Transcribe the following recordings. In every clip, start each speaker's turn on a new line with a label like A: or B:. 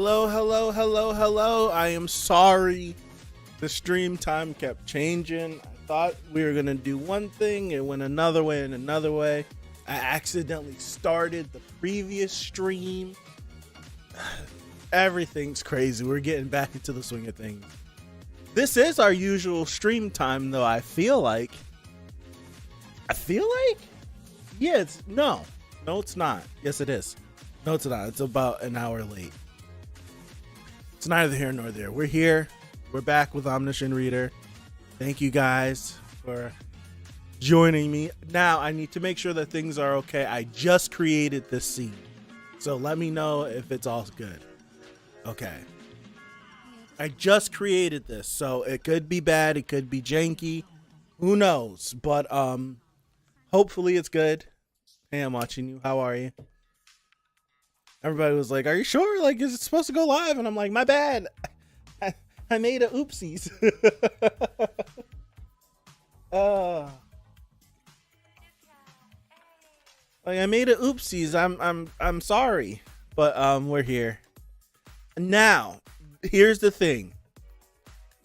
A: Hello. I am sorry. The stream time kept changing. I thought we were going to do one thing. It went another way and another way. I accidentally started the previous stream. Everything's crazy. We're getting back into the swing of things. This is our usual stream time, though. I feel like. Yeah, it's no, it's not. Yes, it is. No, it's not. It's about an hour late. It's neither here nor there. We're here. We're back with Omniscient Reader. Thank you guys for joining me. Now, I need to make sure that things are okay. I just created this scene. So let me know if it's all good. Okay. I just created this. So it could be bad. It could be janky. Who knows? But hopefully it's good. Hey, I'm watching you. How are you? Everybody was like, are you sure? Like, is it supposed to go live? And I'm like, my bad. I made a oopsies. Like, I made a oopsies. I'm sorry. But we're here. Now, here's the thing.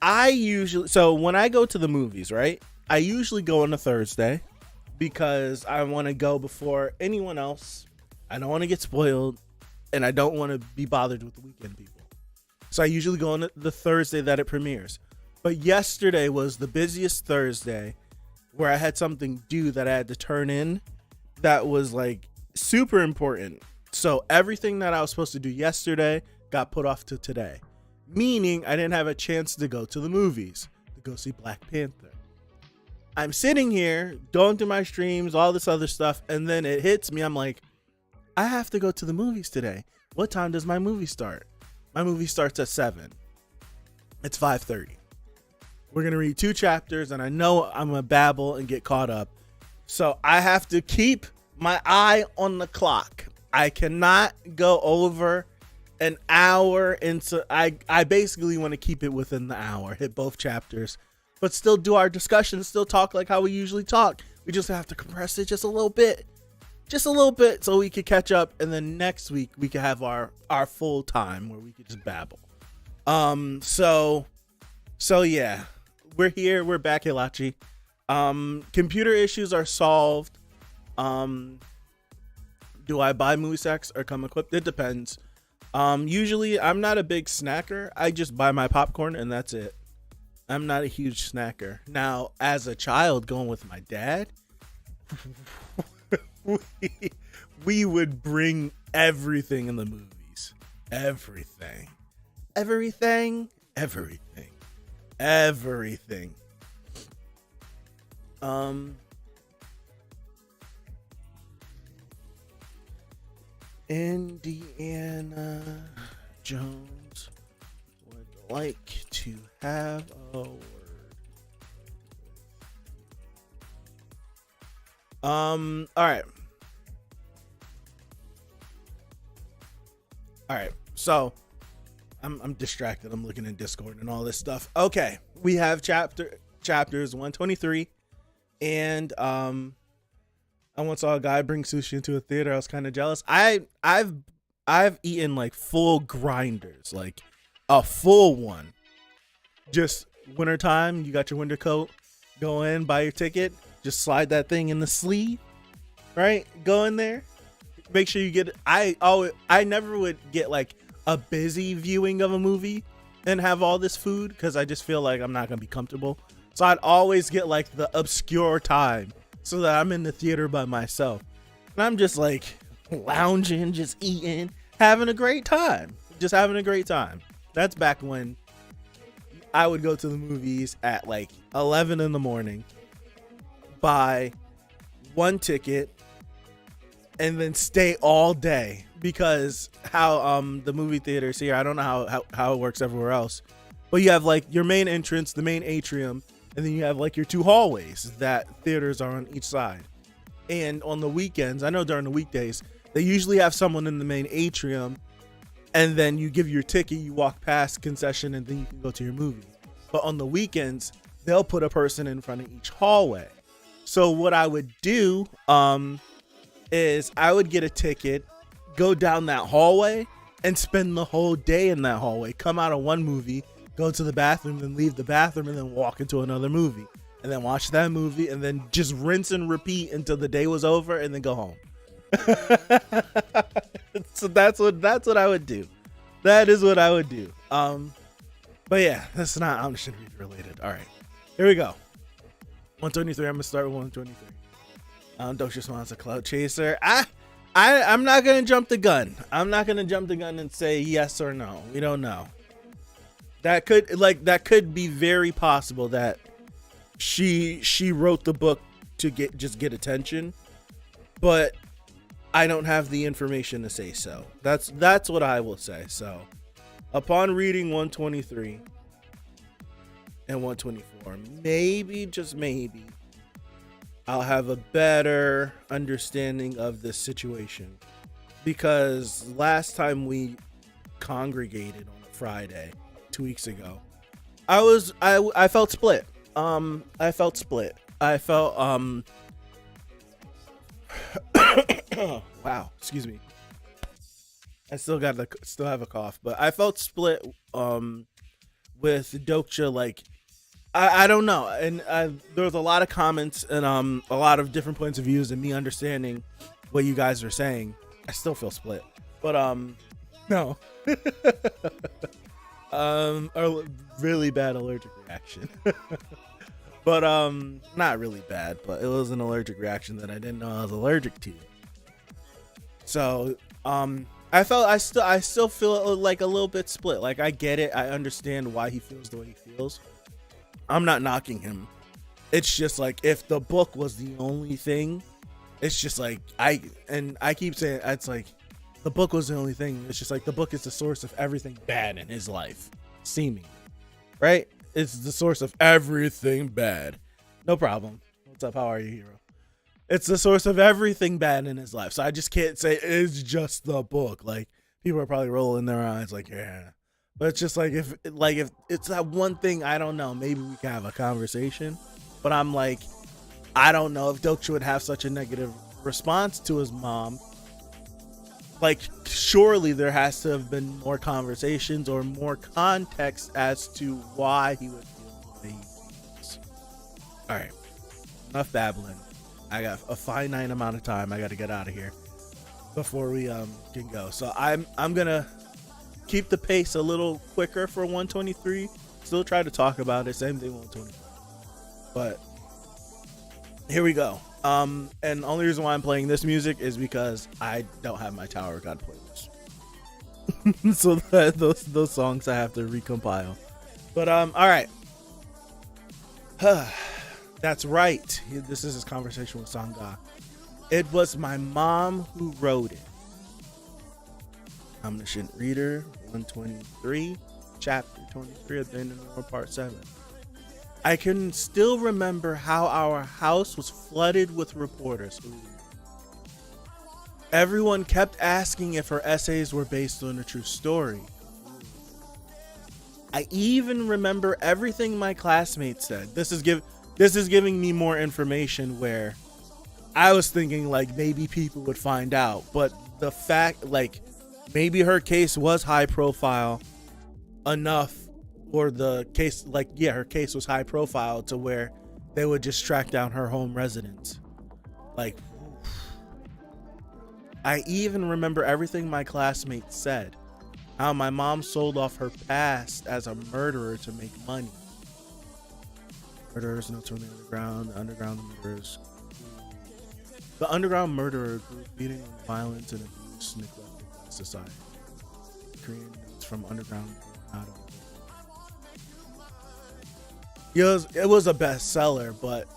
A: So when I go to the movies, right? I usually go on a Thursday because I want to go before anyone else. I don't want to get spoiled, and I don't want to be bothered with the weekend people. So I usually go on the Thursday that it premieres. But yesterday was the busiest Thursday where I had something due that I had to turn in that was like super important. So everything that I was supposed to do yesterday got put off to today, meaning I didn't have a chance to go to the movies to go see Black Panther. I'm sitting here going through my streams, all this other stuff, and then it hits me. I'm like, I have to go to the movies today. What time does my movie start? My movie starts at 7. It's 5:30. We're going to read 2 chapters, and I know I'm going to babble and get caught up. So I have to keep my eye on the clock. I cannot go over an hour into. I basically want to keep it within the hour, hit both chapters, but still do our discussion, still talk like how we usually talk. We just have to compress it just a little bit. So we could catch up, and then next week we could have our full time where we could just babble. So yeah, we're here. We're back, Hilachi. Computer issues are solved. Do I buy movie sacks or come equipped? It depends. Usually I'm not a big snacker. I just buy my popcorn and that's it. I'm not a huge snacker. Now, as a child going with my dad, we would bring everything in the movies. Everything. Indiana Jones would like to have a word. All right. So I'm distracted. I'm looking in Discord and all this stuff. Okay. We have chapters 123 and I once saw a guy bring sushi into a theater. I was kind of jealous. I've eaten like full grinders, like a full one. Just wintertime, you got your winter coat, go in, buy your ticket, just slide that thing in the sleeve, right? Go in there. Make sure you get I never would get like a busy viewing of a movie and have all this food because I just feel like I'm not gonna be comfortable. So I'd always get like the obscure time so that I'm in the theater by myself. And I'm just like lounging, just eating, having a great time. That's back when I would go to the movies at like 11 in the morning, buy one ticket, and then stay all day because how the movie theaters here, I don't know how it works everywhere else, but you have like your main entrance, the main atrium, and then you have like your 2 hallways that theaters are on each side. And on the weekends, I know during the weekdays, they usually have someone in the main atrium, and then you give your ticket, you walk past concession, and then you can go to your movie. But on the weekends, they'll put a person in front of each hallway. So what I would do is I would get a ticket, go down that hallway, and spend the whole day in that hallway, come out of one movie, go to the bathroom, then leave the bathroom, and then walk into another movie, and then watch that movie, and then just rinse and repeat until the day was over, and then go home. So that's what I would do. That is what I would do. But yeah, that's not Omniscient Read related. All right, here we go. 123. I'm gonna start with 123. Don't just want a cloud chaser. I'm not gonna jump the gun. I'm not gonna jump the gun and say yes or no. We don't know. That could be very possible that she wrote the book to get attention, but I don't have the information to say so. That's what I will say. So, upon reading 123 and 124, maybe, just maybe, I'll have a better understanding of this situation, because last time we congregated on a Friday 2 weeks ago, I felt split. I felt wow, excuse me. I still have a cough, but I felt split with Dokcha. Like, I don't know, and there was a lot of comments and a lot of different points of views, and me understanding what you guys are saying. I still feel split, but no. A really bad allergic reaction. But not really bad, but it was an allergic reaction that I didn't know I was allergic to. So I still feel like a little bit split. Like, I get it, I understand why he feels the way he feels. I'm not knocking him. It's just like, if the book was the only thing, it's just like, I keep saying, it's like, the book was the only thing. It's just like, the book is the source of everything bad in his life, seeming, right? It's the source of everything bad. No problem. What's up? How are you, hero? It's the source of everything bad in his life. So I just can't say it's just the book. Like, people are probably rolling their eyes like, yeah. But it's just like, if it's that one thing, I don't know, maybe we can have a conversation. But I'm like, I don't know if Dokcha would have such a negative response to his mom. Like, surely there has to have been more conversations or more context as to why he would feel the way he feels. All right, enough babbling. I got a finite amount of time. I got to get out of here before we can go. So I'm gonna keep the pace a little quicker for 123. Still try to talk about it. Same thing 124. But here we go. And the only reason why I'm playing this music is because I don't have my Tower of God playlist. So those songs I have to recompile. But all right. That's right. This is his conversation with Sangha. It was my mom who wrote it. Omniscient Reader 123, chapter 23, Abandoned War, part 7. I can still remember how our house was flooded with reporters. Ooh. Everyone kept asking if her essays were based on a true story. I even remember everything my classmates said. This is giving me more information, where I was thinking like maybe people would find out, but the fact, like, maybe her case was high profile enough, or the case, like, yeah, her case was high profile to where they would just track down her home residence. Like, I even remember everything my classmates said. How my mom sold off her past as a murderer to make money. Murderers, notes from the underground, the underground murderers. The underground murderer grew, feeding on violence and abuse neglected by society. Korean notes from underground out of it was a bestseller, but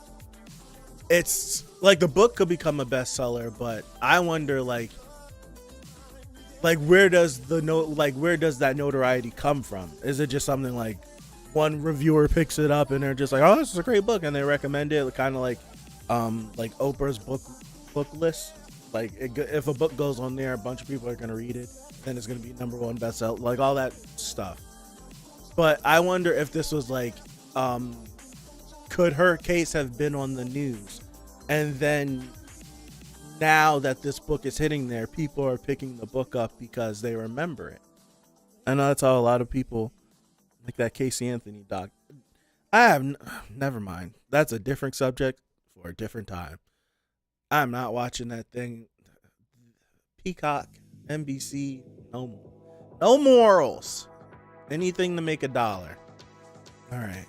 A: it's like, the book could become a bestseller, but I wonder like where does that notoriety come from? Is it just something like one reviewer picks it up and they're just like, oh, this is a great book, and they recommend it, kind of like Oprah's book list? Like, if a book goes on there, a bunch of people are gonna read it, then it's gonna be #1 bestseller, like all that stuff. But I wonder if this was like, could her case have been on the news, and then now that this book is hitting there, people are picking the book up because they remember it. I know that's how a lot of people, like that Casey Anthony doc. Never mind. That's a different subject for a different time. I'm not watching that thing. Peacock, NBC, no morals. Anything to make $1. All right.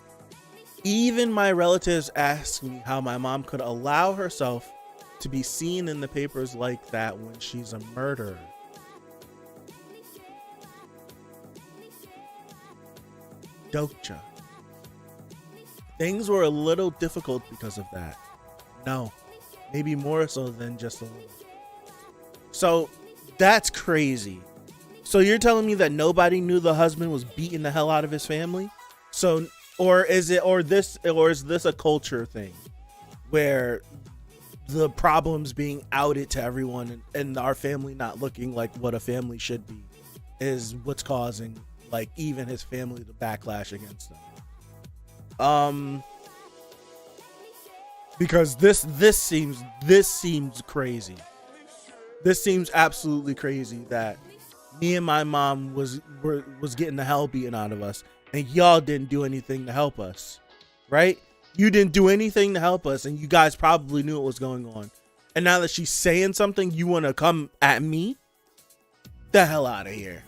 A: Even my relatives ask me how my mom could allow herself to be seen in the papers like that when she's a murderer. Dokcha. Things were a little difficult because of that. No, maybe more so than just a little. So that's crazy. So you're telling me that nobody knew the husband was beating the hell out of his family? So, is this a culture thing where the problems being outed to everyone and our family not looking like what a family should be is what's causing like even his family to backlash against him? Because this seems crazy. This seems absolutely crazy that me and my mom was getting the hell beaten out of us, and y'all didn't do anything to help us, right? You didn't do anything to help us, and you guys probably knew what was going on. And now that she's saying something, you want to come at me? The hell out of here.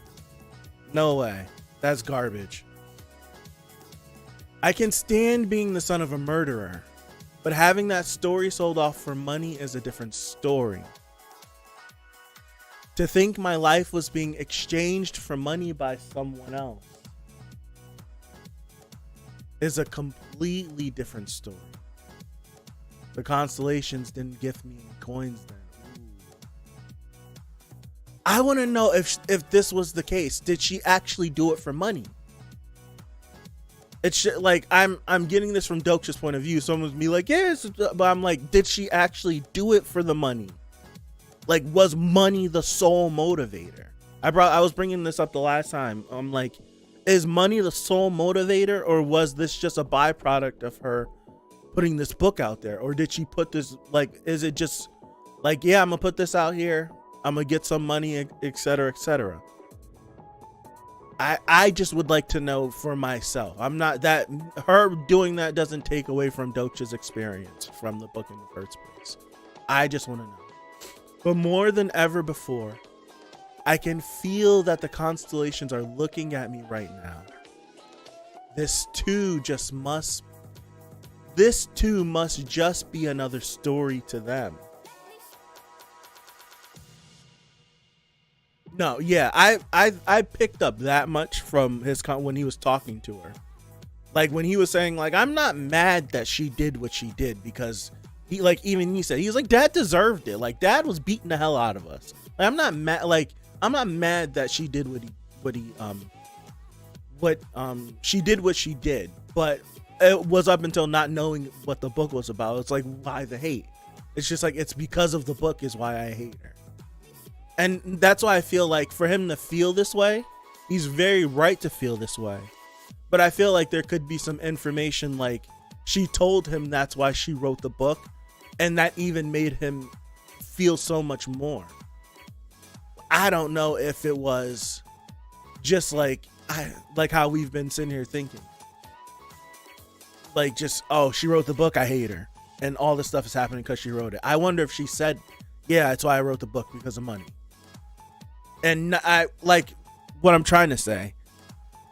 A: No way. That's garbage. I can stand being the son of a murderer, but having that story sold off for money is a different story. To think my life was being exchanged for money by someone else is a completely different story. The constellations didn't gift me any coins then. Ooh. I want to know if this was the case. Did she actually do it for money? It's like I'm getting this from Dokcha's point of view. Someone's be like, yes, but I'm like, did she actually do it for the money? Like, was money the sole motivator? I was bringing this up the last time. I'm like, is money the sole motivator, or was this just a byproduct of her putting this book out there? Or did she put this, like, is it just like, yeah, I'm gonna put this out here, I'm gonna get some money, etc., etc. I just would like to know for myself. I'm not that, her doing that doesn't take away from Dokcha's experience from the book in the first place. I just want to know. But more than ever before, I can feel that the constellations are looking at me right now. This too must just be another story to them. No, yeah, I picked up that much from when he was talking to her. Like when he was saying like, I'm not mad that she did what she did, because he said, he was like, Dad deserved it. Like, Dad was beating the hell out of us. Like, I'm not mad that she did she did what she did, but it was up until not knowing what the book was about. It's like, why the hate? It's just like, it's because of the book is why I hate her. And that's why I feel like for him to feel this way, he's very right to feel this way. But I feel like there could be some information, like she told him that's why she wrote the book, and that even made him feel so much more. I don't know if it was just like how we've been sitting here thinking. Like, just, oh, she wrote the book, I hate her, and all this stuff is happening because she wrote it. I wonder if she said, yeah, that's why I wrote the book, because of money. And I like, what I'm trying to say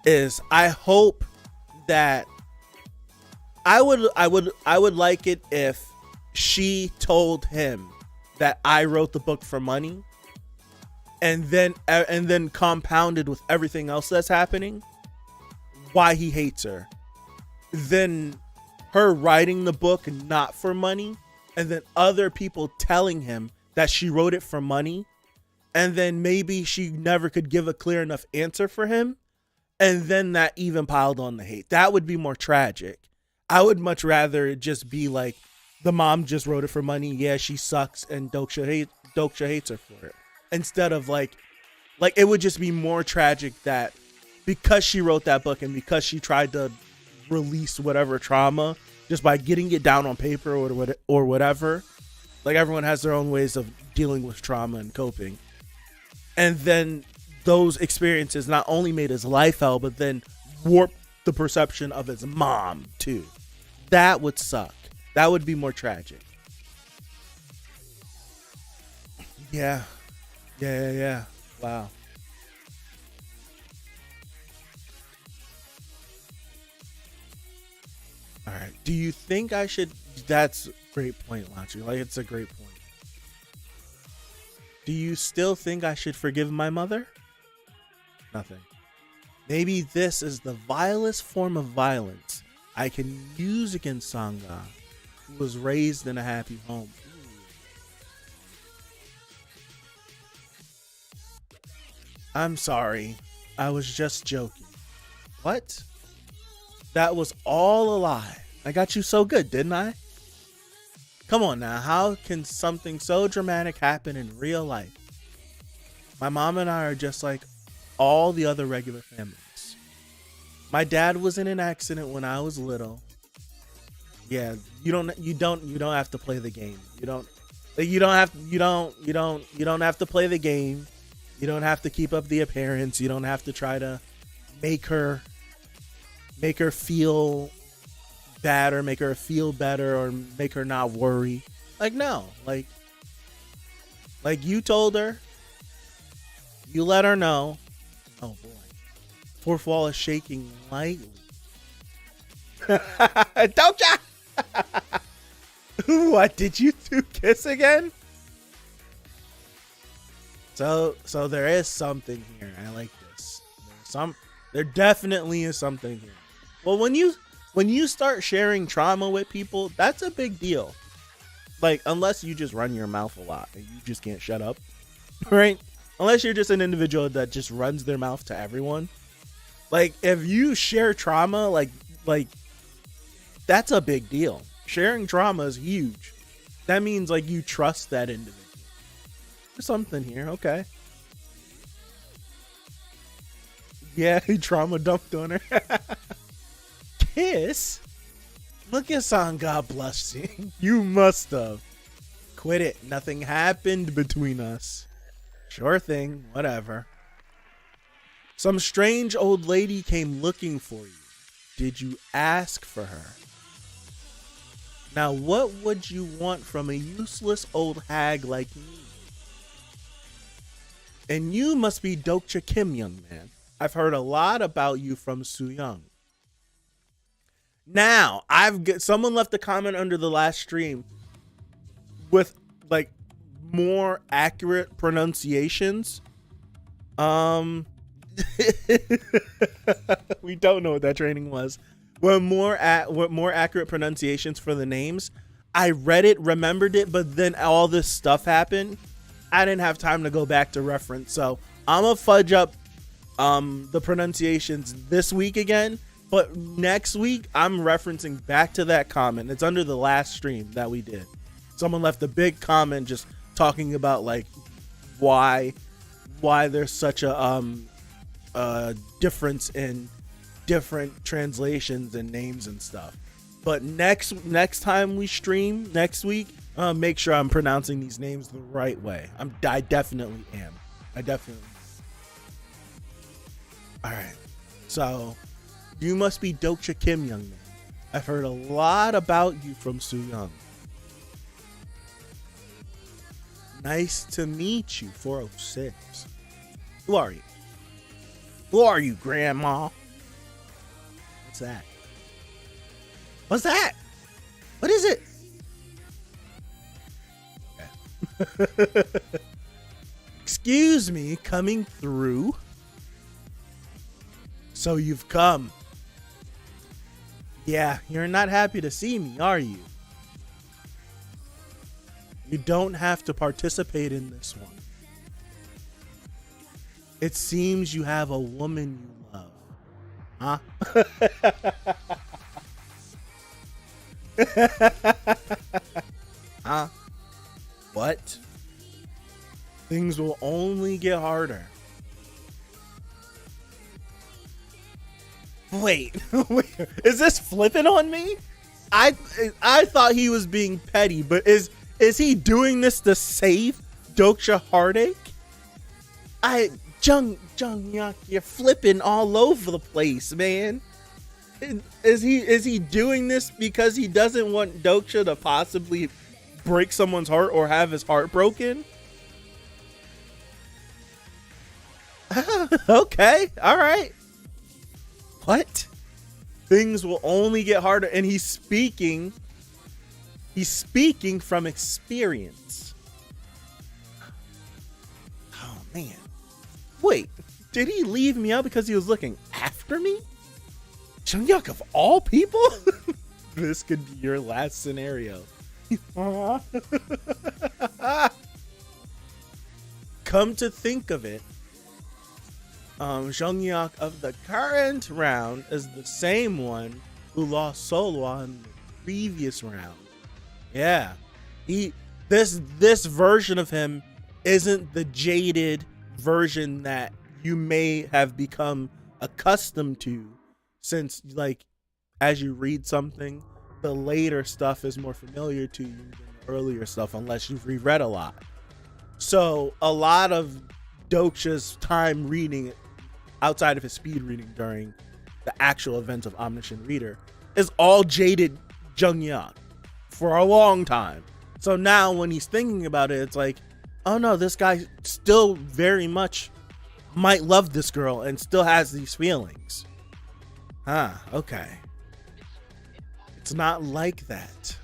A: is, I hope that I would like it if she told him that I wrote the book for money, and then compounded with everything else that's happening, why he hates her. Then her writing the book not for money, and then other people telling him that she wrote it for money, and then maybe she never could give a clear enough answer for him, and then that even piled on the hate. That would be more tragic. I would much rather it just be like, the mom just wrote it for money, yeah, she sucks, and Dokcha hates her for it. Instead of like it would just be more tragic that because she wrote that book and because she tried to release whatever trauma just by getting it down on paper or whatever, Like everyone has their own ways of dealing with trauma and coping. And then those experiences not only made his life hell, but then warped the perception of his mom too. That would suck. That would be more tragic. Yeah. Wow. All right. Do you think I should? That's a great point, Launcher. Like, it's a great point. Do you still think I should forgive my mother? Nothing. Maybe this is the vilest form of violence I can use against Sangha, who was raised in a happy home. I'm sorry. I was just joking. What? That was all a lie. I got you so good, didn't I? Come on now. How can something so dramatic happen in real life? My mom and I are just like all the other regular families. My dad was in an accident when I was little. Yeah, you don't have to play the game. You don't have to play the game. You don't have to keep up the appearance. You don't have to try to make her feel bad or make her feel better or make her not worry. Like, no, like you told her, you let her know. Oh boy, fourth wall is shaking lightly. Don't ya? What, did you two kiss again? So there is something here. I like this. There definitely is something here. Well, when you start sharing trauma with people, that's a big deal. Like, unless you just run your mouth a lot and you just can't shut up, right? Unless you're just an individual that just runs their mouth to everyone. Like, if you share trauma, like that's a big deal. Sharing trauma is huge. That means like you trust that individual. There's something here, okay. Yeah, he trauma dumped on her. Kiss? Look at Sangha blushing. You must have. Quit it. Nothing happened between us. Sure thing. Whatever. Some strange old lady came looking for you. Did you ask for her? Now, what would you want from a useless old hag like me? And you must be Dokcha Kim, young man. I've heard a lot about you from Su Young. Now, someone left a comment under the last stream with like more accurate pronunciations. We don't know what that training was. With more accurate pronunciations for the names. I read it, remembered it, but then all this stuff happened. I didn't have time to go back to reference, so I'm gonna fudge up the pronunciations this week again. But next week, I'm referencing back to that comment. It's under the last stream that we did. Someone left a big comment just talking about like why there's such a difference in different translations and names and stuff. But next time we stream next week, make sure I'm pronouncing these names the right way. I definitely am. All right. So you must be Dokcha Kim, young man. I've heard a lot about you from Su Young. Nice to meet you, 406. Who are you? Who are you, Grandma? What's that? What's that? What is it? Okay. Excuse me, coming through. So you've come. Yeah, you're not happy to see me, are you? You don't have to participate in this one. It seems you have a woman you love. Huh? Huh? What? Things will only get harder. Wait, is this flipping on me? I thought he was being petty, but is Is he doing this to save Doksha Heartache? Jung-yak, you're flipping all over the place, man. Is he doing this because he doesn't want Doksha to possibly break someone's heart or have his heart broken? Okay, all right. What? Things will only get harder, and he's speaking from experience. Oh man. Wait, did he leave me out because he was looking after me? Jung-yak, of all people? This could be your last scenario. Come to think of it, Jung-yak of the current round is the same one who lost Solwa in the previous round. Yeah, this version of him isn't the jaded version that you may have become accustomed to, since, like, as you read something, the later stuff is more familiar to you than the earlier stuff, unless you've reread a lot. So a lot of Doksha's time reading outside of his speed reading during the actual events of Omniscient Reader is all jaded Jung-yak for a long time. So now when he's thinking about it, it's like, oh no, this guy still very much might love this girl and still has these feelings. Okay. It's not like that.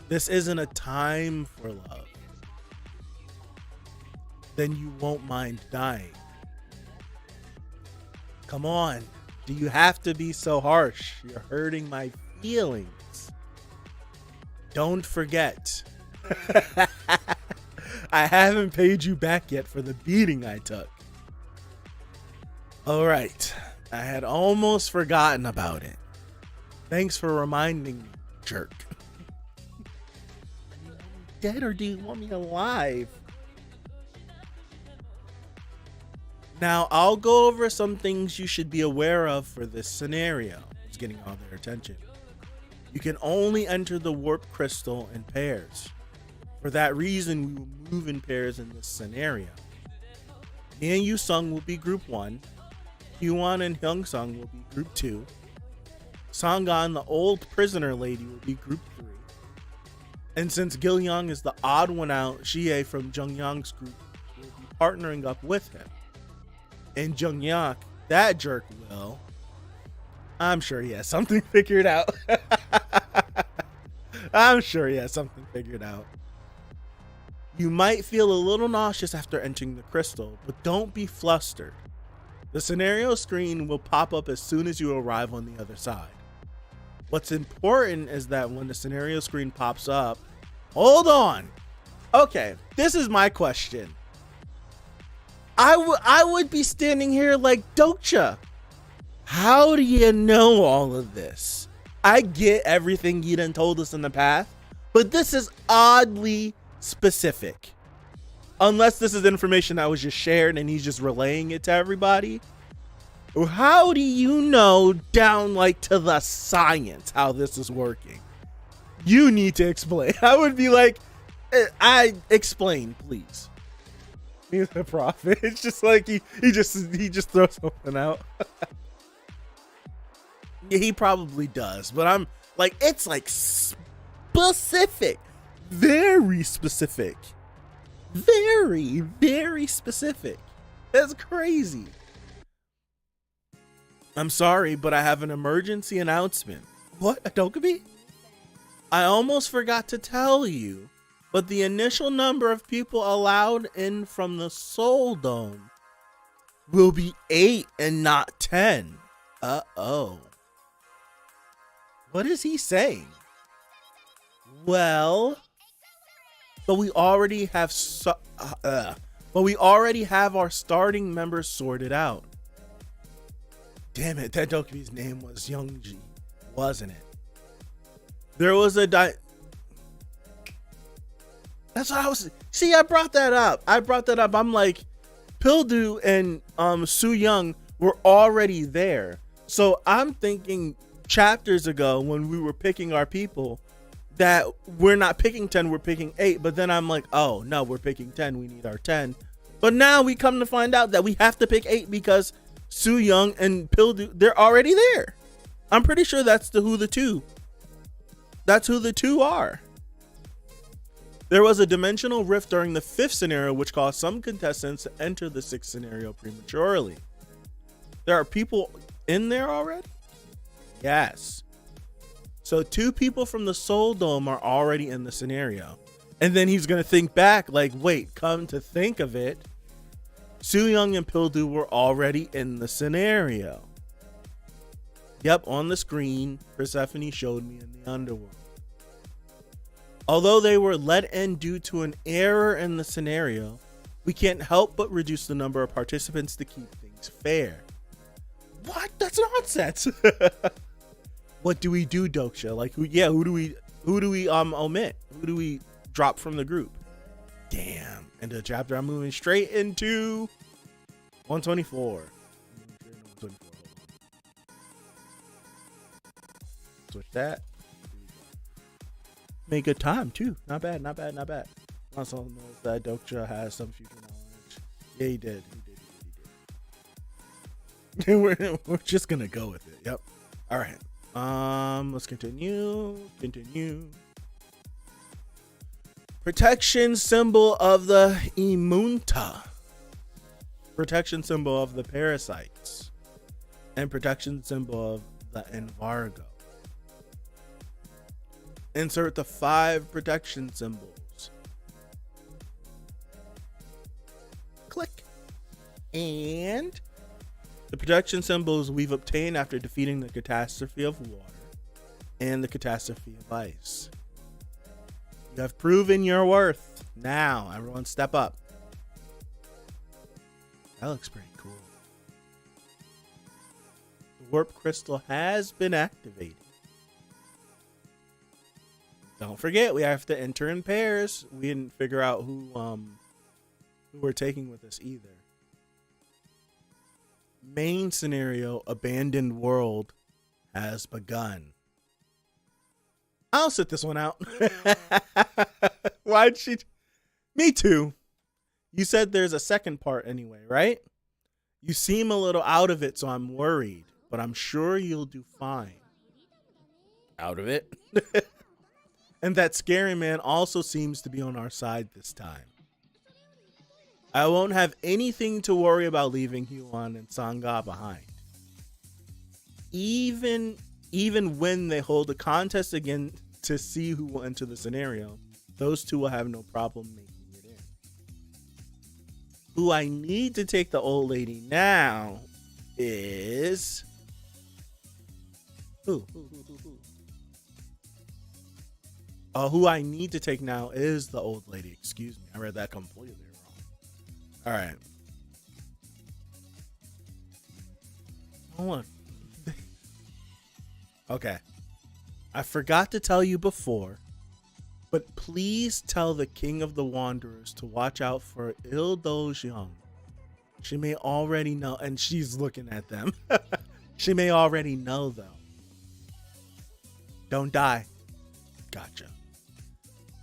A: This isn't a time for love. Then you won't mind dying. Come on. Do you have to be so harsh? You're hurting my feelings. Don't forget. I haven't paid you back yet for the beating I took. All right. I had almost forgotten about it. Thanks for reminding me, jerk. Are you dead or do you want me alive? Now, I'll go over some things you should be aware of for this scenario. It's getting all their attention. You can only enter the warp crystal in pairs. For that reason, we will move in pairs in this scenario. Me and Yu-sung will be group 1. Hyewon and Hyung-sung will be group 2. Sanghan, the old prisoner lady, will be group 3. And since Gil-young is the odd one out, Xie from Jung-yang's group will be partnering up with him. And Jung-yak, that jerk will. I'm sure he has something figured out. I'm sure he has something figured out. You might feel a little nauseous after entering the crystal, but don't be flustered. The scenario screen will pop up as soon as you arrive on the other side. What's important is that when the scenario screen pops up, hold on. Okay, this is my question. I would be standing here like, Doksha, how do you know all of this? I get everything you done told us in the past, but this is oddly specific. Unless this is information that was just shared and he's just relaying it to everybody. How do you know down like to the science how this is working? You need to explain. I would be like, I explain, please. He's a prophet. It's just like he just throws something out. Yeah, he probably does, but I'm like, it's like specific, very specific, very, very specific. That's crazy. I'm sorry, but I have an emergency announcement. What, Adokabi? I almost forgot to tell you, but the initial number of people allowed in from the Soul Dome will be 8 and not 10. Uh-oh. What is he saying? Well, but we already have our starting members sorted out. Damn it, that Dokubi's name was Youngji, wasn't it? There was a that's what I was. See, I brought that up. I'm like, Pildu and Su Young were already there. So I'm thinking chapters ago when we were picking our people, that we're not picking 10, we're picking 8. But then I'm like, oh no, we're picking 10, we need our 10. But now we come to find out that we have to pick 8 because Soo Young and Pildu, they're already there. I'm pretty sure that's who the two are. There was a dimensional rift during the 5th scenario, which caused some contestants to enter the 6th scenario prematurely. There are people in there already? Yes. So 2 people from the Soul Dome are already in the scenario. And then he's going to think back like, wait, come to think of it, Soo Young and Pildu were already in the scenario. Yep, on the screen, Persephone showed me in the underworld. Although they were let in due to an error in the scenario, we can't help but reduce the number of participants to keep things fair. What? That's nonsense. What do we do, Doksha? Like, who do we omit? Who do we drop from the group? Damn. And the chapter I'm moving straight into 124. Switch that. Made good time too. Not bad. Also knows that Doksha has some future knowledge. Yeah, he did. We're just gonna go with it. Yep. All right. Let's continue. Protection symbol of the Imunta. Protection symbol of the parasites. And protection symbol of the embargo. Insert the 5 protection symbols. Click. And the protection symbols we've obtained after defeating the catastrophe of water and the catastrophe of ice. You have proven your worth. Now, everyone step up. That looks pretty cool. The warp crystal has been activated. Don't forget, we have to enter in pairs. We didn't figure out who we're taking with us either. Main scenario, abandoned world, has begun. I'll sit this one out. Why'd she? Me too. You said there's a second part anyway, right? You seem a little out of it, so I'm worried, but I'm sure you'll do fine. Out of it? And that scary man also seems to be on our side this time. I won't have anything to worry about leaving Huan and Sangha behind. Even when they hold a contest again to see who will enter the scenario, those two will have no problem making it in. Who I need to take the old lady now is... Who I need to take now is the old lady. Excuse me. I read that completely wrong. All right. Hold on. Okay. I forgot to tell you before, but please tell the King of the Wanderers to watch out for Il-Do Young. She may already know, and she's looking at them. She may already know, though. Don't die. Gotcha.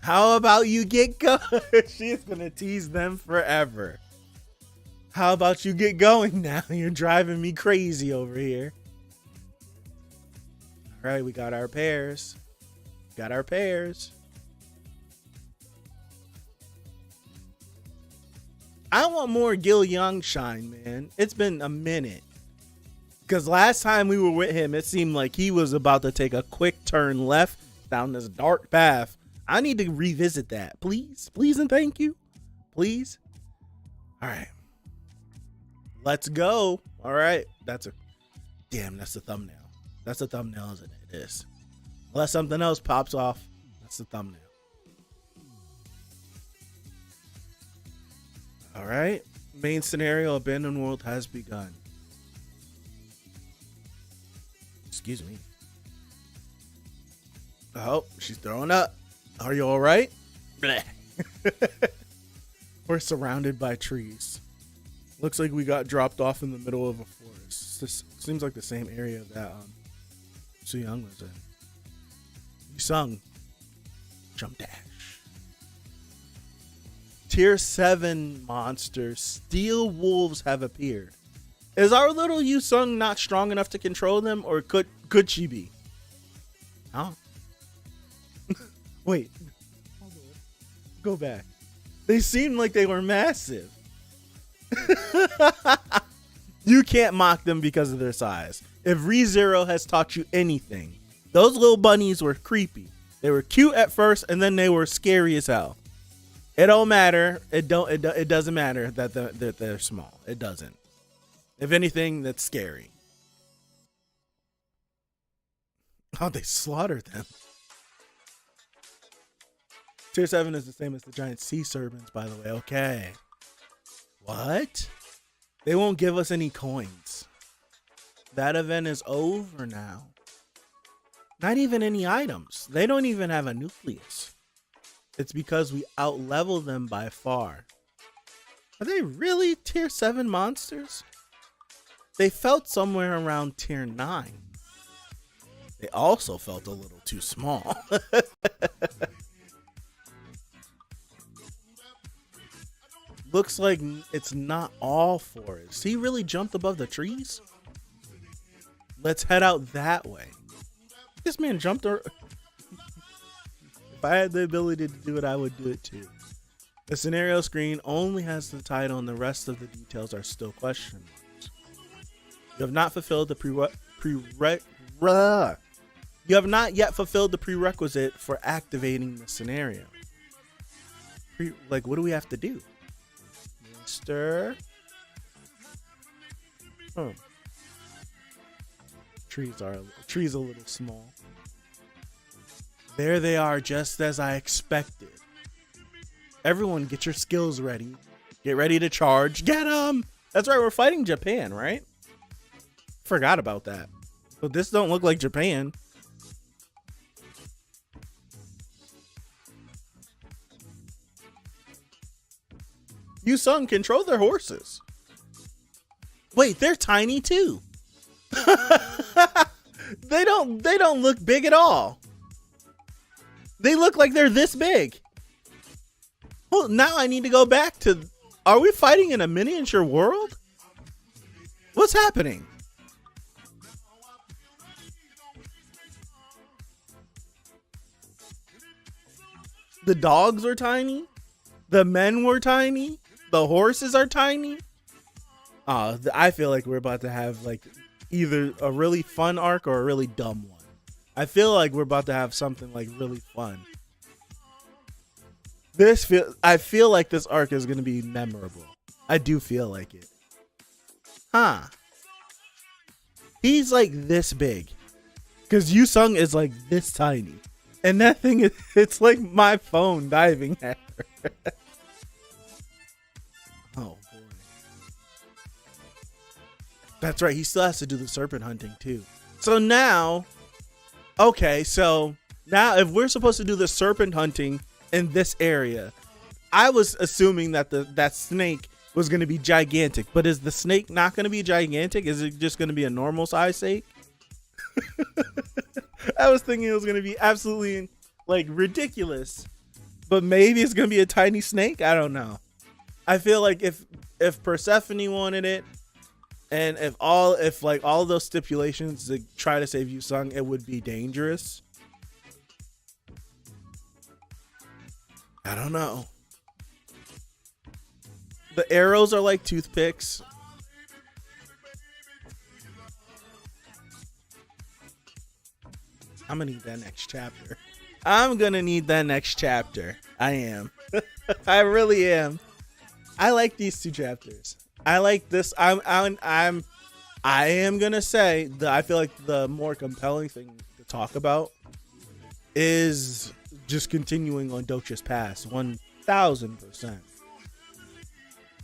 A: How about you get going? She's going to tease them forever. How about you get going now? You're driving me crazy over here. All right, we got our pairs. I want more Gil Young shine, man. It's been a minute. Because last time we were with him, it seemed like he was about to take a quick turn left down this dark path. I need to revisit that. Please and thank you. Please. All right. Let's go. All right. That's the thumbnail. That's the thumbnail, isn't it? It is. Unless something else pops off, that's the thumbnail. All right. Main scenario, abandoned world has begun. Excuse me. Oh, she's throwing up. Are you all right? We're surrounded by trees. Looks like we got dropped off in the middle of a forest. This seems like the same area that Soo Young was in. You sung. jump, dash. Tier 7 monsters, steel wolves have appeared. Is our little Yusung not strong enough to control them, or could she be? Oh. Wait. Go back. They seemed like they were massive. You can't mock them because of their size. If ReZero has taught you anything, those little bunnies were creepy. They were cute at first, and then they were scary as hell. It don't matter. It doesn't matter that they're small. It doesn't. If anything, that's scary. Oh, they slaughtered them. Tier 7 is the same as the giant sea serpents, by the way. Okay. What? They won't give us any coins. That event is over now. Not even any items. They don't even have a nucleus. It's because we out-level them by far. Are they really tier 7 monsters? They felt somewhere around tier 9. They also felt a little too small. Looks like it's not all forest. He really jumped above the trees? Let's head out that way. This man jumped. If I had the ability to do it, I would do it too. The scenario screen only has the title and the rest of the details are still question marks. You have not fulfilled the You have not yet fulfilled the prerequisite for activating the scenario. Like, what do we have to do? Mister. Oh. Trees a little small. There they are, just as I expected. Everyone, get your skills ready. Get ready to charge. Get them! That's right, we're fighting Japan, right? Forgot about that. But this don't look like Japan. Yusung, control their horses. Wait, they're tiny too. They don't look big at all. They look like they're this big. Well, now I need to go back to... Are we fighting in a miniature world? What's happening? The dogs are tiny. The men were tiny. The horses are tiny. I feel like we're about to have like either a really fun arc or a really dumb one. I feel like we're about to have something like really fun. I feel like this arc is going to be memorable. I do feel like it. Huh. He's like this big. Because Yusung is like this tiny. And that thing, it's like my phone diving at her. Oh, boy. That's right. He still has to do the serpent hunting, too. So now... Okay, so now if we're supposed to do the serpent hunting in this area, I was assuming that that snake was going to be gigantic. But is the snake not going to be gigantic? Is it just going to be a normal size snake? I was thinking it was going to be absolutely like ridiculous. But maybe it's going to be a tiny snake? I don't know. I feel like if Persephone wanted it, and if all of those stipulations to try to save Yusung, it would be dangerous. I don't know. The arrows are like toothpicks. I'm gonna need that next chapter. I'm gonna need that next chapter. I am. I really am. I like these two chapters. I like this. I am gonna say that I feel like the more compelling thing to talk about is just continuing on Docha's past 1000%.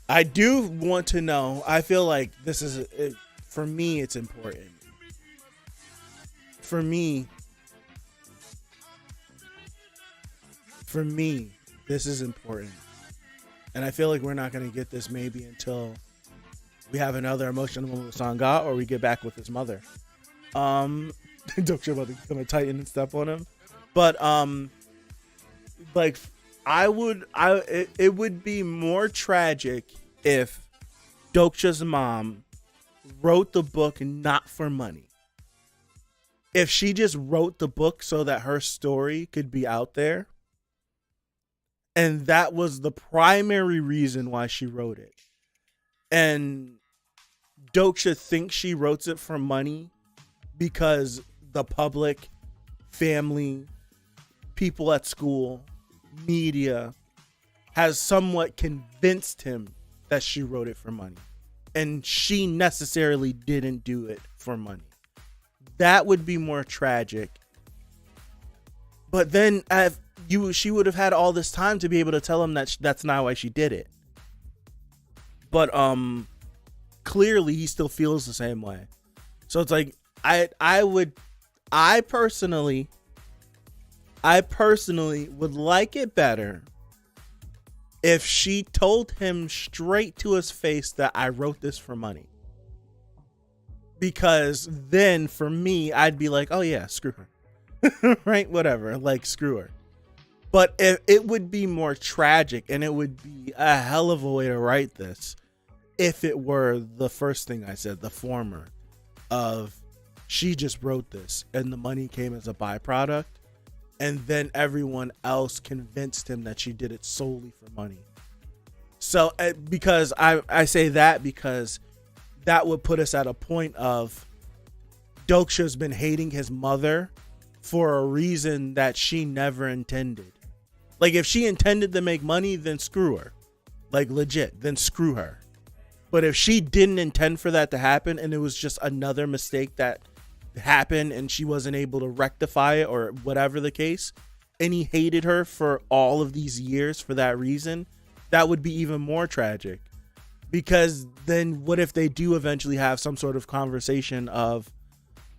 A: I do want to know. I feel like this is for me. It's important. For me, this is important. And I feel like we're not going to get this maybe until we have another emotional moment with Sangha or we get back with his mother. Docha about to become a titan and step on him. But Like, it would be more tragic if Dokcha's mom wrote the book not for money. If she just wrote the book so that her story could be out there, and that was the primary reason why she wrote it, and Dokcha thinks she wrote it for money because the public, family, people at school, media has somewhat convinced him that she wrote it for money, and she necessarily didn't do it for money. That would be more tragic. But then she would have had all this time to be able to tell him that that's not why she did it. But clearly he still feels the same way. So it's like I personally would like it better if she told him straight to his face that I wrote this for money. Because then for me, I'd be like, oh yeah, screw her. Right? Whatever. Like, screw her. But it would be more tragic, and it would be a hell of a way to write this if it were the first thing I said, the former, of she just wrote this and the money came as a byproduct, and then everyone else convinced him that she did it solely for money. So because I say that because that would put us at a point of Dokcha's been hating his mother for a reason that she never intended. Like, if she intended to make money, then screw her. Like, legit, then screw her. But if she didn't intend for that to happen, and it was just another mistake that happened and she wasn't able to rectify it, or whatever the case, and he hated her for all of these years for that reason, that would be even more tragic. Because then what if they do eventually have some sort of conversation of,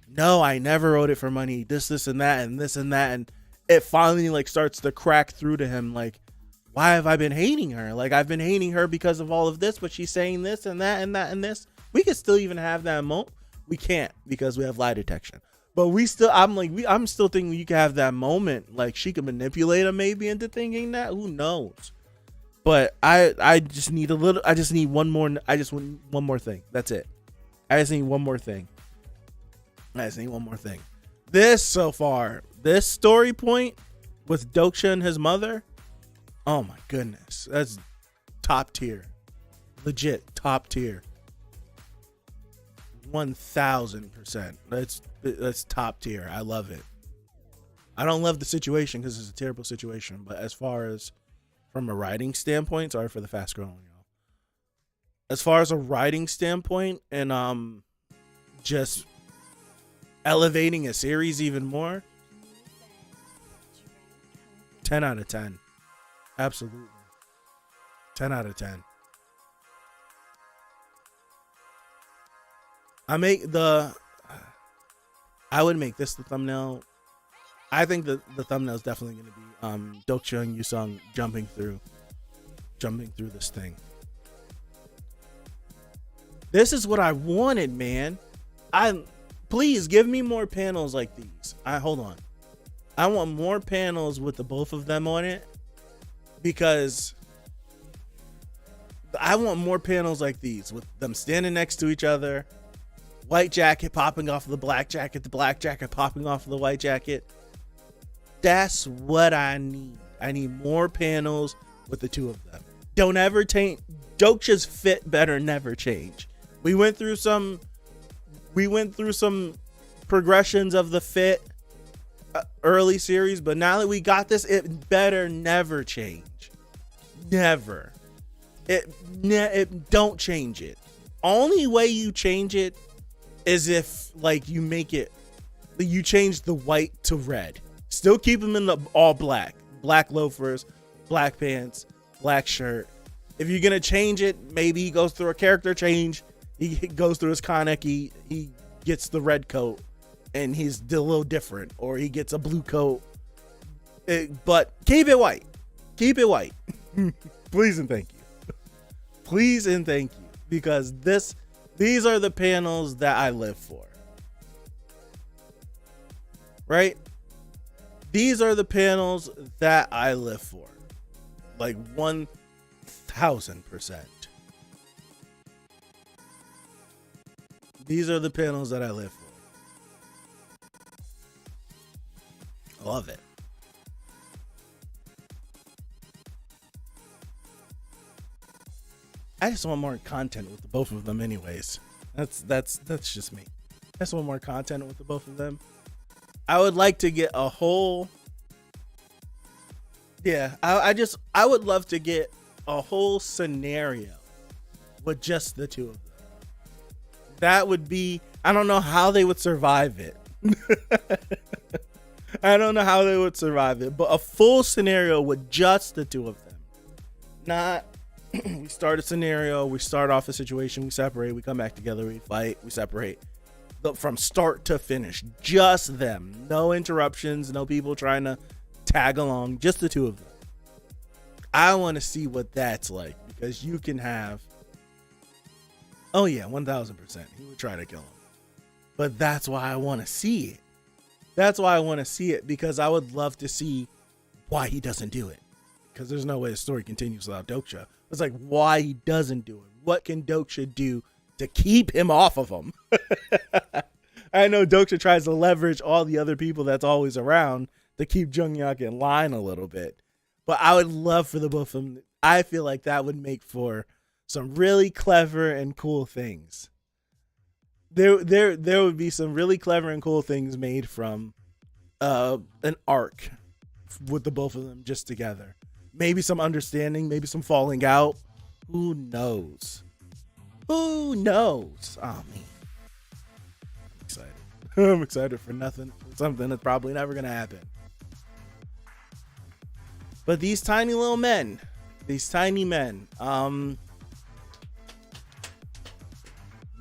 A: no, I never wrote it for money, this and that, and this and that, and it finally like starts to crack through to him, like, why have I been hating her? Like, I've been hating her because of all of this, but she's saying this and that and that and this. We could still even have that moment. We can't because we have lie detection. But I'm still thinking you can have that moment. Like, she could manipulate him maybe into thinking that. Who knows? But I just need one more thing. That's it. I just need one more thing. This story point with Dokcha and his mother, oh my goodness, that's top tier. Legit top tier. 1000%. That's top tier. I love it. I don't love the situation because it's a terrible situation, but as far as from a writing standpoint, sorry for the fast scrolling, y'all. As far as a writing standpoint and just elevating a series even more, 10 out of 10. Absolutely. 10 out of 10. I would make this the thumbnail. I think the thumbnail is definitely going to be Dokcha and Yusung jumping through this thing. This is what I wanted, man. Please give me more panels like these. Hold on. I want more panels with the both of them on it, because I want more panels like these with them standing next to each other. White jacket popping off of the black jacket popping off of the white jacket. That's what I need. I need more panels with the two of them. Don't ever change. Dokcha's fit better never change. We went through some progressions of the fit early series, but now that we got this, it better never change. Never. It don't change it. Only way you change it is if like you change the white to red. Still keep him in the all black loafers, black pants, black shirt. If you're gonna change it, maybe he goes through a character change. He goes through his Kaneki. He gets the red coat, and he's a little different, or he gets a blue coat. But keep it white. Keep it white. Please and thank you. Please and thank you, because these are the panels that I live for. Right? These are the panels that I live for. Like 1000%. These are the panels that I live for. I love it. I just want more content with the both of them anyways. That's just me. I just want more content with the both of them. I would like to get a whole I would love to get a whole scenario with just the two of them. That would be, I don't know how they would survive it. I don't know how they would survive it, but a full scenario with just the two of them. Not we start a scenario, we start off a situation, we separate, we come back together, we fight, we separate. From start to finish, just them. No interruptions, no people trying to tag along, just the two of them. I want to see what that's like, because you can have, oh yeah, 1000%. He would try to kill him. But that's why I want to see it. That's why I want to see it, because I would love to see why he doesn't do it. Because there's no way the story continues without Doksha. It's like why he doesn't do it. What can Doksha do to keep him off of him? I know Doksha tries to leverage all the other people that's always around to keep Junghyuk in line a little bit. But I would love for the both of them. I feel like that would make for some really clever and cool things. There would be some really clever and cool things made from an arc with the both of them just together. Maybe some understanding, maybe some falling out. Who knows? Who knows? Oh, man. I'm excited. I'm excited for nothing. Something that's probably never going to happen. But these tiny little men. These tiny men. Man.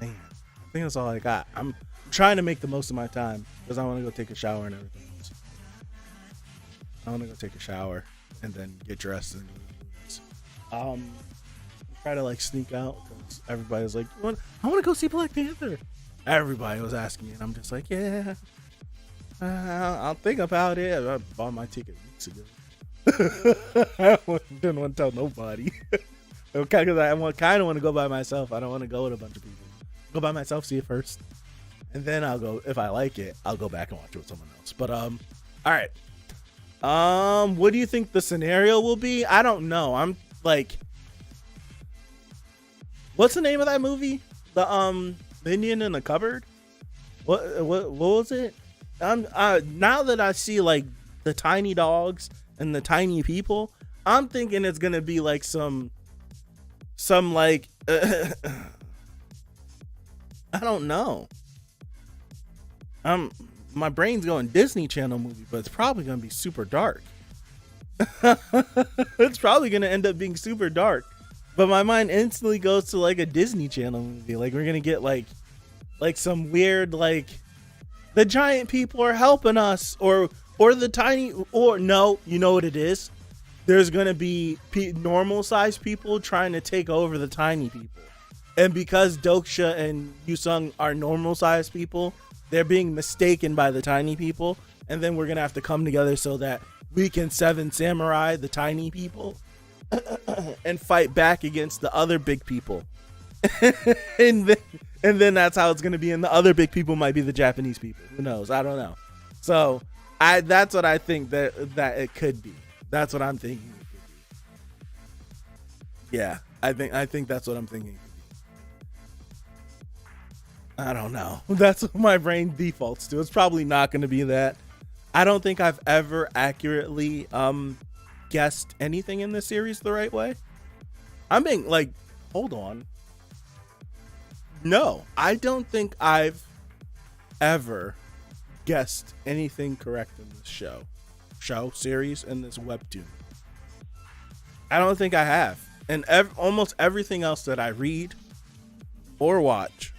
A: I think that's all I got. I'm trying to make the most of my time because I want to go take a shower and everything else. I want to go take a shower and then get dressed and try to like sneak out because everybody's like, I want to go see Black Panther. Everybody was asking me, and I'm just like, yeah, I'll think about it. I bought my ticket weeks ago. I didn't want to tell nobody because I kind of want to go by myself. I don't want to go with a bunch of people. Go by myself, see it first, and then I'll go. If I like it, I'll go back and watch it with someone else. But all right. What do you think the scenario will be? I don't know. I'm like, what's the name of that movie? The Indian in the Cupboard. What was it? Now that I see like the tiny dogs and the tiny people, I'm thinking it's gonna be like some like I don't know. My brain's going Disney Channel movie, but it's probably gonna be super dark. It's probably gonna end up being super dark. But my mind instantly goes to like a Disney Channel movie. Like we're gonna get like some weird like the giant people are helping us, or the tiny, or no, you know what it is? There's gonna be normal sized people trying to take over the tiny people, and because Doksha and Yusung are normal sized people, they're being mistaken by the tiny people, and then we're gonna have to come together so that we can Seven Samurai the tiny people and fight back against the other big people. and then that's how it's gonna be, and the other big people might be the Japanese people. Who knows? I don't know. So that's what I think that it could be. That's what I'm thinking it could be. Yeah, I think that's what I'm thinking. I don't know. That's what my brain defaults to. It's probably not going to be that. I don't think I've ever accurately guessed anything in this series the right way. I'm being like, hold on. No, I don't think I've ever guessed anything correct in this series, in this webtoon. I don't think I have. And almost everything else that I read or watch,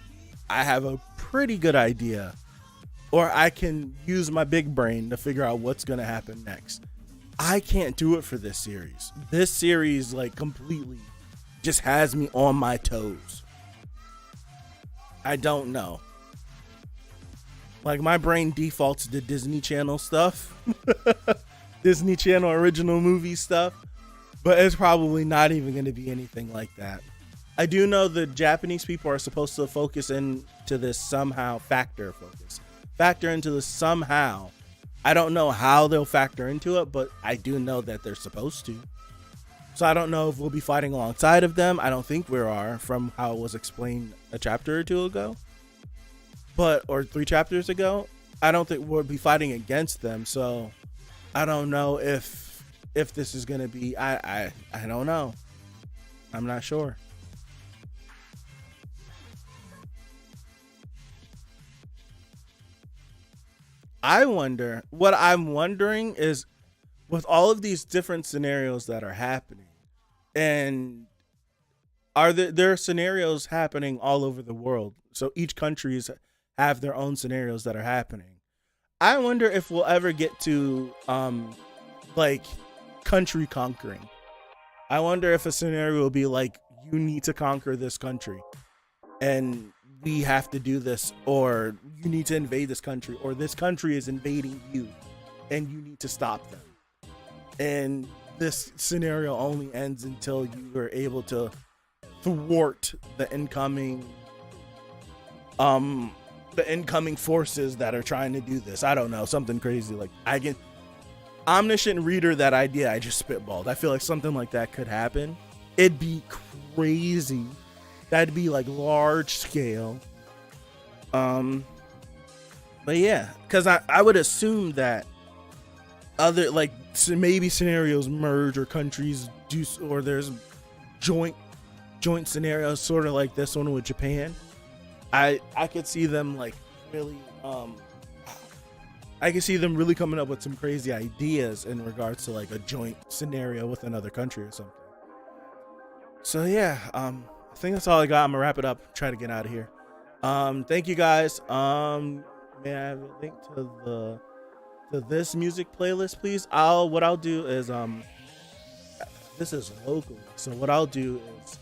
A: I have a pretty good idea, or I can use my big brain to figure out what's going to happen next. I can't do it for this series. This series like completely just has me on my toes. I don't know. Like my brain defaults to Disney Channel stuff, Disney Channel original movie stuff, but it's probably not even going to be anything like that. I do know the Japanese people are supposed to focus into this somehow, factor into this somehow. I don't know how they'll factor into it, but I do know that they're supposed to. So I don't know if we'll be fighting alongside of them. I don't think we are, from how it was explained a chapter or two ago, or 3 chapters ago. I don't think we'll be fighting against them. So I don't know if this is going to be, I don't know. I'm not sure. What I'm wondering is, with all of these different scenarios that are happening, and there are scenarios happening all over the world. So each countries have their own scenarios that are happening. I wonder if we'll ever get to like country conquering. I wonder if a scenario will be like, you need to conquer this country and we have to do this, or you need to invade this country, or this country is invading you and you need to stop them. And this scenario only ends until you are able to thwart the incoming forces that are trying to do this. I don't know, something crazy. Like, I can Omniscient Reader, that idea I just spitballed. I feel like something like that could happen. It'd be crazy. That'd be like large scale. But yeah, because I would assume that other, like, maybe scenarios merge, or countries do, or there's joint scenarios sort of like this one with Japan. I could see them like really I could see them really coming up with some crazy ideas in regards to like a joint scenario with another country or something. So yeah, I think that's all I got. I'm gonna wrap it up, try to get out of here. Thank you guys. May I have a link to this music playlist, please? What I'll do is this is local, so what I'll do is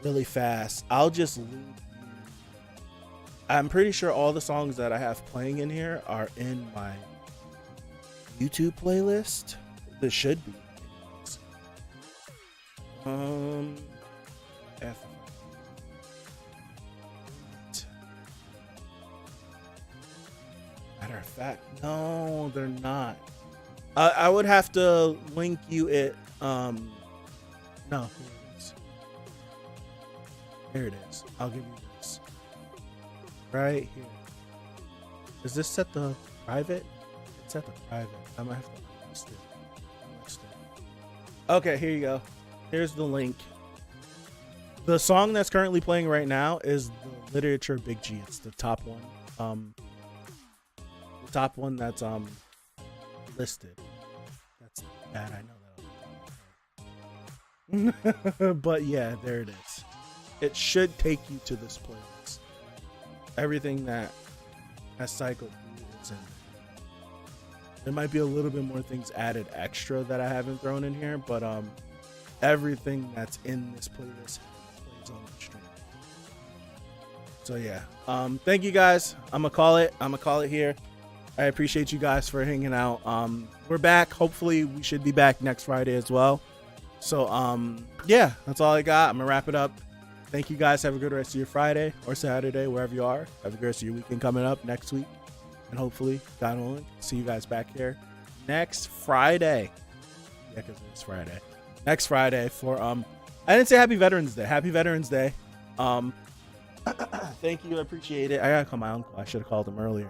A: really fast. I'll just leave you. I'm pretty sure all the songs that I have playing in here are in my YouTube playlist. This should be. Matter of fact, no, they're not. I would have to link you it. No, here it is. Here it is. I'll give you this. Right here. Is this set to private? It's set to private. I might have to list it. Okay, here you go. Here's the link. The song that's currently playing right now is the Literature Big G. It's the top one. The top one that's listed. That's bad, I know that. But yeah, there it is. It should take you to this playlist. Everything that has cycled through is in there. There might be a little bit more things added extra that I haven't thrown in here, but everything that's in this playlist plays on the stream. So yeah, thank you guys. I'm gonna call it here. I appreciate you guys for hanging out. We're back. Hopefully we should be back next Friday as well. So yeah, that's all I got. I'm gonna wrap it up. Thank you guys. Have a good rest of your Friday or Saturday, wherever you are. Have a good rest of your weekend coming up next week. And hopefully, God willing, see you guys back here next Friday. Yeah, because it's Friday. Next Friday for I didn't say Happy Veterans Day. Happy Veterans Day. Thank you. I appreciate it. I gotta call my uncle. I should have called him earlier.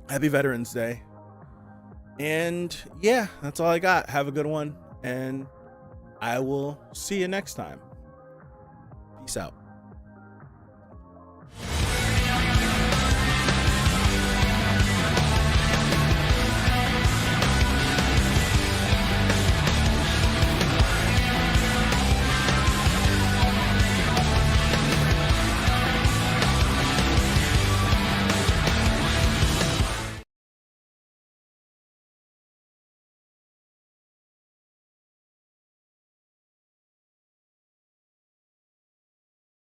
A: Happy Veterans Day. And yeah, that's all I got. Have a good one, and I will see you next time. Peace out.